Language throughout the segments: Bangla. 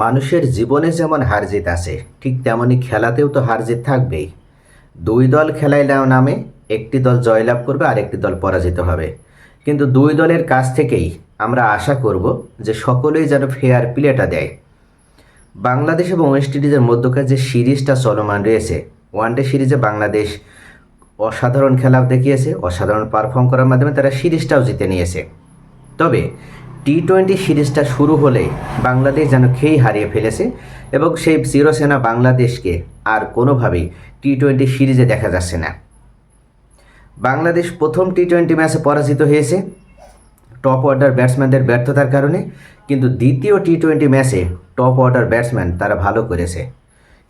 মানুষের জীবনে যেমন হার জিত আছে ঠিক তেমনি খেলাতেও তো হার জিত থাকবেই। দুই দল খেলায় নামে, একটি দল জয়লাভ করবে আর একটি দল পরাজিত হবে। কিন্তু দুই দলের কাছ থেকেই আমরা আশা করব যে সকলেই যেন ফেয়ার প্লেটা দেয়। বাংলাদেশ এবং ওয়েস্ট ইন্ডিজের মধ্যকার যে সিরিজটা চলমান রয়েছে, ওয়ানডে সিরিজে বাংলাদেশ অসাধারণ খেলা দেখিয়েছে, অসাধারণ পারফর্ম করার মাধ্যমে তারা সিরিজটাও জিতে নিয়েছে। তবে টি-20 সিরিজটা শুরু হলে বাংলাদেশ যেন খেই হারিয়ে ফেলেছে এবং সেই চিরসেনা বাংলাদেশকে আর কোনোভাবেই টি-20 সিরিজে দেখা যাচ্ছে না। বাংলাদেশ প্রথম টি-20 ম্যাচে পরাজিত হয়েছে টপ অর্ডার ব্যাটসম্যানদের ব্যর্থতার কারণে, কিন্তু দ্বিতীয় টি-20 ম্যাচে টপ অর্ডার ব্যাটসম্যান তারা ভালো করেছে,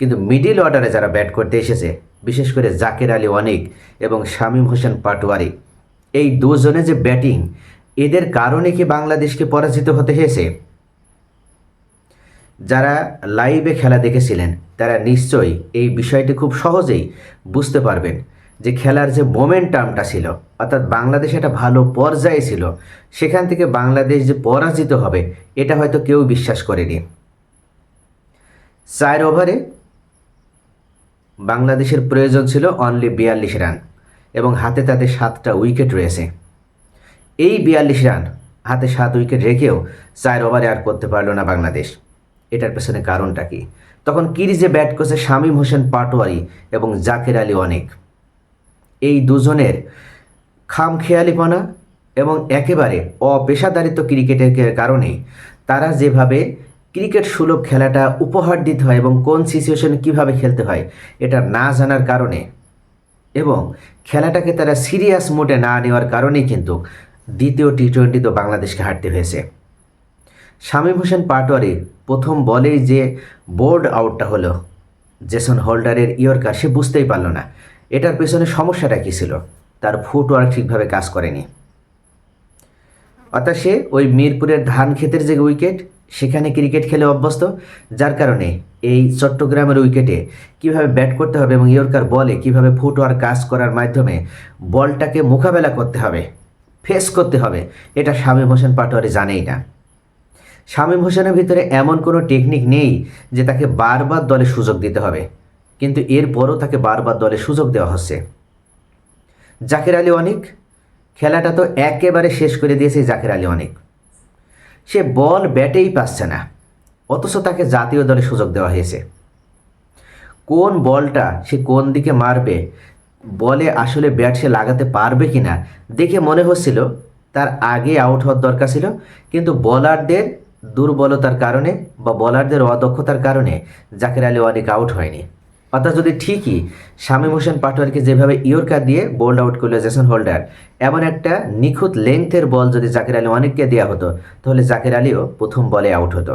কিন্তু মিডিল অর্ডারে যারা ব্যাট করতে এসেছে, বিশেষ করে জাকের আলী অনিক এবং শামীম হোসেন পাটোয়ারি, এই দুজনে যে ব্যাটিং, এদের কারণে কি বাংলাদেশকে পরাজিত হতে হয়েছে? যারা লাইভে খেলা দেখেছিলেন তারা নিশ্চয়ই এই বিষয়টি খুব সহজেই বুঝতে পারবেন যে খেলার যে মোমেন্টামটা ছিল, অর্থাৎ বাংলাদেশ একটা ভালো পর্যায়ে ছিল, সেখান থেকে বাংলাদেশ যে পরাজিত হবে এটা হয়তো কেউ বিশ্বাস করেনি। 4 ওভারে বাংলাদেশের প্রয়োজন ছিল অনলি 42 রান এবং হাতে তাদের 7টা উইকেট রয়েছে। এই 42 রান হাতে 7 উইকেট রেখেও 4 ওভারে আর করতে পারল না বাংলাদেশ। এটার পেছনে কারণটা কি? তখন ক্রিজে ব্যাট করছে শামীম হোসেন পাটোয়ারি এবং জাকের আলী অনিক। এই দুজনের খামখেয়ালিপনা এবং একেবারে অপেশাদারিত্ব ক্রিকেটের কারণে তারা যেভাবে ক্রিকেট সুলভ খেলাটা উপহার দিতে হয় এবং কোন সিচুয়েশনে কীভাবে খেলতে হয় এটা না জানার কারণে এবং খেলাটাকে তারা সিরিয়াস মোডে না নেওয়ার কারণেই কিন্তু দ্বিতীয় টি-20 তো বাংলাদেশকে হারতে হয়েছে। শামীম হোসেন পাটোয়ারি প্রথম বলেই যে বোল্ড আউটটা হলো জেসন হোল্ডারের ইয়র্কার, সে বুঝতেই পারল না এটার পেছনে সমস্যাটা কী ছিল। তার ফুটওয়ার্ক ঠিকভাবে কাজ করেনি, অর্থাৎ সে ওই মিরপুরের ধান ক্ষেতের যে উইকেট সেখানে ক্রিকেট খেলে অভ্যস্ত, যার কারণে এই চট্টগ্রামের উইকেটে কিভাবে ব্যাট করতে হবে এবং ইয়র্কার বলে কিভাবে ফুটওয়ার্ক কাজ করার মাধ্যমে বলটাকে মোকাবেলা করতে হবে, ফেস করতে হবে, এটা শামীম হোসেন পাটোয়ারি জানেই না। শামীম হোসেনের ভিতরে এমন কোনো টেকনিক নেই যে তাকে বারবার দলে সুযোগ দিতে হবে, কিন্তু এরপরও তাকে বারবার দলে সুযোগ দেওয়া হচ্ছে। জাকের আলী অনিক খেলাটা তো একেবারে শেষ করে দিয়েছে। জাকের আলী অনিক সে বল ব্যাটেই পাচ্ছে না, অথচ তাকে জাতীয় দলে সুযোগ দেওয়া হয়েছে। কোন বলটা সে কোন দিকে মারবে, বলে আসলে ব্যাট সে লাগাতে পারবে কি না দেখে মনে হচ্ছিল তার আগে আউট হওয়ার দরকার ছিল, কিন্তু বোলারদের দুর্বলতার কারণে বা বোলারদের অদক্ষতার কারণে জাকের আলী অনিক আউট হয়নি। অর্থাৎ যদি ঠিকই শামীম হোসেন পাটোয়ারিকে যেভাবে ইয়র্কার দিয়ে বোল্ড আউট করলো জেসন হোল্ডার, এমন একটা নিখুঁত লেংথের বল যদি জাকের আলী অনিককে দেওয়া হতো তাহলে জাকের আলীও প্রথম বলে আউট হতো।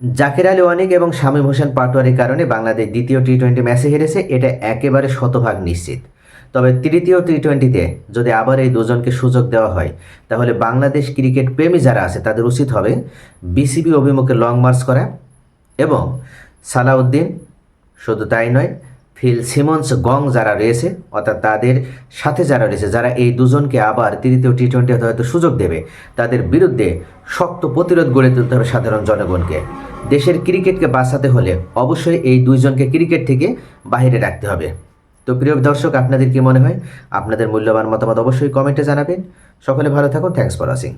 জাকের আলী অনিক এবং শামীম হোসেন পাটোয়ারির কারণে বাংলাদেশ দ্বিতীয় টি-20 ম্যাচে হেরেছে, এটা একেবারে শতভাগ নিশ্চিত। তবে তৃতীয় টি-20তে যদি আবার এই দুজনকে সুযোগ দেওয়া হয় তাহলে বাংলাদেশ ক্রিকেট প্রেমী যারা আছে তাদের উচিত হবে বিসিবি অভিমুখে লং মার্চ করা এবং সালাউদ্দিন, শুধু তাই নয়, ফিল সিমন্স, গং যারা রয়েছে, অর্থাৎ তাদের সাথে যারা রয়েছে, যারা এই দুজনকে আবার তৃতীয় টি-20 হয়তো সুযোগ দেবে, তাদের বিরুদ্ধে শক্ত প্রতিরোধ গড়ে তুলতে হবে সাধারণ জনগণকে। দেশের ক্রিকেটকে বাঁচাতে হলে অবশ্যই এই দুইজনকে ক্রিকেট থেকে বাইরে রাখতে হবে। তো প্রিয় দর্শক, আপনাদের কি মনে হয়? আপনাদের মূল্যবান মতামত অবশ্যই কমেন্টে জানাবেন। সকলে ভালো থাকুন। Thanks for watching.